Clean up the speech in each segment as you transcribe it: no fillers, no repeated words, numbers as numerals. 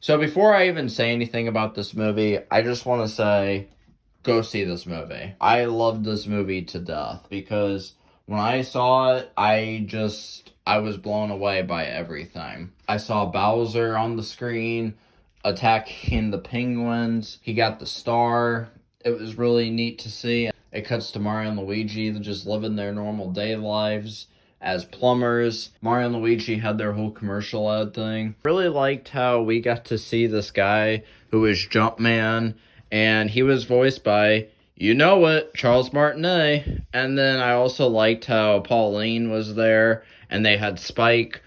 So before I even say anything about this movie, I just want to say, go see this movie. I loved this movie to death because when I saw it, I was blown away by everything. I saw Bowser on the screen attacking the penguins. He got the star. It was really neat to see. It cuts to Mario and Luigi just living their normal day lives as plumbers. Mario and Luigi had their whole commercial ad thing. Really liked how we got to see this guy who was Jumpman, and he was voiced by, you know it, Charles Martinet. And then I also liked how Pauline was there, and they had Spike,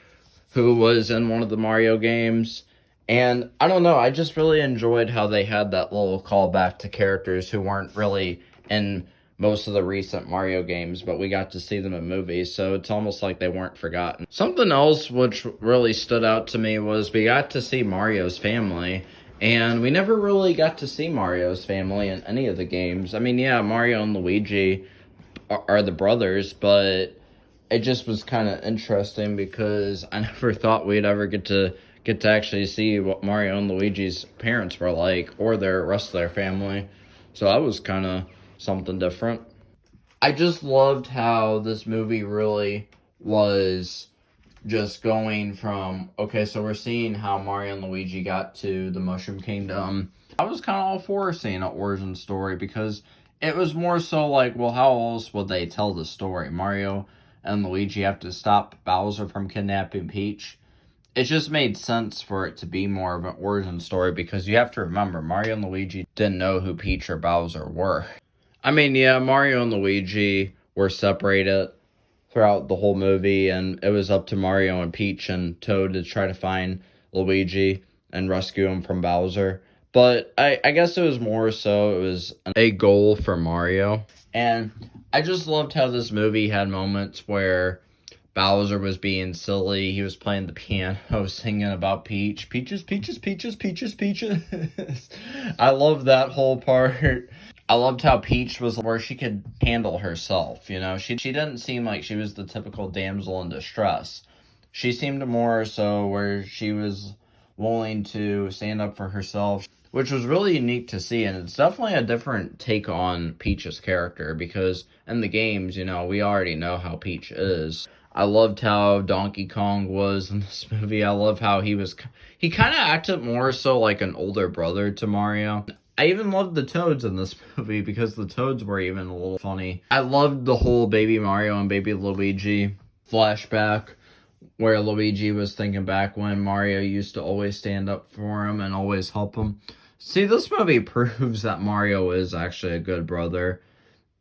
who was in one of the Mario games. And I don't know, I just really enjoyed how they had that little callback to characters who weren't really in most of the recent Mario games, but we got to see them in movies, so it's almost like they weren't forgotten. Something else which really stood out to me was we got to see Mario's family, and we never really got to see Mario's family in any of the games. I mean, yeah, Mario and Luigi are the brothers, but it just was kind of interesting because I never thought we'd ever get to actually see what Mario and Luigi's parents were like, or their rest of their family. So that was kind of something different. I just loved how this movie really was just going from, okay, so we're seeing how Mario and Luigi got to the Mushroom Kingdom. I was kind of all for seeing an origin story because it was more so like, well, how else would they tell the story? Mario and Luigi have to stop Bowser from kidnapping Peach. It just made sense for it to be more of an origin story because you have to remember, Mario and Luigi didn't know who Peach or Bowser were. I mean, yeah, Mario and Luigi were separated throughout the whole movie, and it was up to Mario and Peach and Toad to try to find Luigi and rescue him from Bowser. But I guess it was more so it was a goal for Mario. And I just loved how this movie had moments where Bowser was being silly. He was playing the piano, singing about Peach. Peaches, peaches, peaches, peaches, peaches. I love that whole part. I loved how Peach was where she could handle herself, you know. She didn't seem like she was the typical damsel in distress. She seemed more so where she was willing to stand up for herself, which was really unique to see, and it's definitely a different take on Peach's character because in the games, you know, we already know how Peach is. I loved how Donkey Kong was in this movie. I love how he kind of acted more so like an older brother to Mario. I even loved the Toads in this movie because the Toads were even a little funny. I loved the whole Baby Mario and Baby Luigi flashback where Luigi was thinking back when Mario used to always stand up for him and always help him. See, this movie proves that Mario is actually a good brother.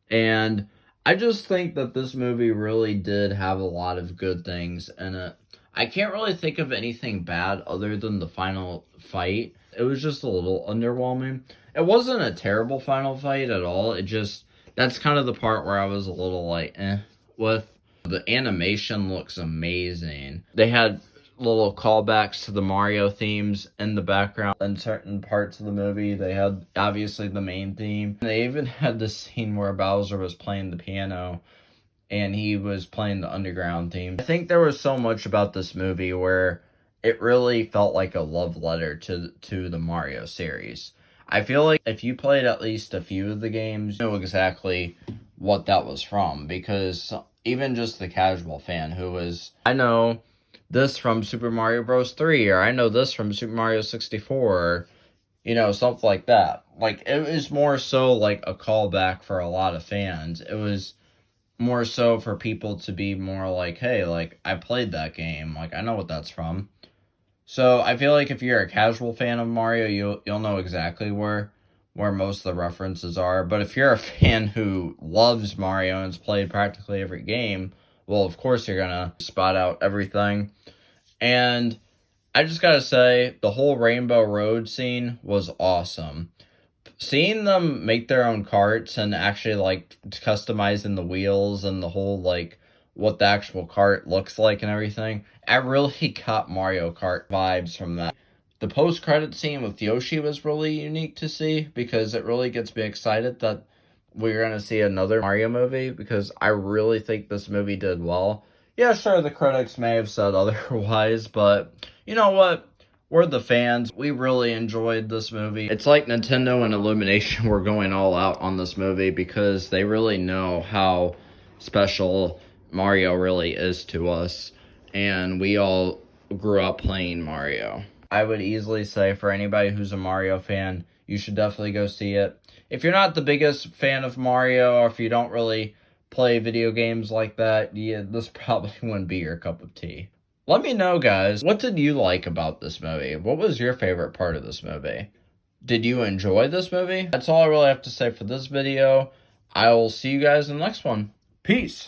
And I just think that this movie really did have a lot of good things in it. I can't really think of anything bad other than the final fight. It was just a little underwhelming. It wasn't a terrible final fight at all. That's kind of the part where I was a little like, with. The animation looks amazing. They had little callbacks to the Mario themes in the background in certain parts of the movie. They had obviously the main theme. They even had the scene where Bowser was playing the piano and he was playing the underground theme. I think there was so much about this movie where it really felt like a love letter to the Mario series. I feel like if you played at least a few of the games, you know exactly what that was from, because even just the casual fan who was, I know this from Super Mario Bros. 3, or I know this from Super Mario 64, or, you know, something like that. Like, it was more so like a callback for a lot of fans. It was more so for people to be more like, hey, like, I played that game. Like, I know what that's from. So I feel like if you're a casual fan of Mario, you'll know exactly where most of the references are. But if you're a fan who loves Mario and has played practically every game, well, of course you're gonna spot out everything. And I just gotta say, the whole Rainbow Road scene was awesome. Seeing them make their own carts and actually like customizing the wheels and the whole like what the actual cart looks like and everything, I really got Mario Kart vibes from that. The post-credit scene with Yoshi was really unique to see because it really gets me excited that we're going to see another Mario movie because I really think this movie did well. Yeah, sure, the critics may have said otherwise, but you know what? we're the fans. We really enjoyed this movie. It's like Nintendo and Illumination were going all out on this movie because they really know how special Mario really is to us. And we all grew up playing Mario. I would easily say for anybody who's a Mario fan, you should definitely go see it. If you're not the biggest fan of Mario, or if you don't really play video games like that, yeah, this probably wouldn't be your cup of tea. Let me know, guys, what did you like about this movie? What was your favorite part of this movie? Did you enjoy this movie? That's all I really have to say for this video. I will see you guys in the next one. Peace!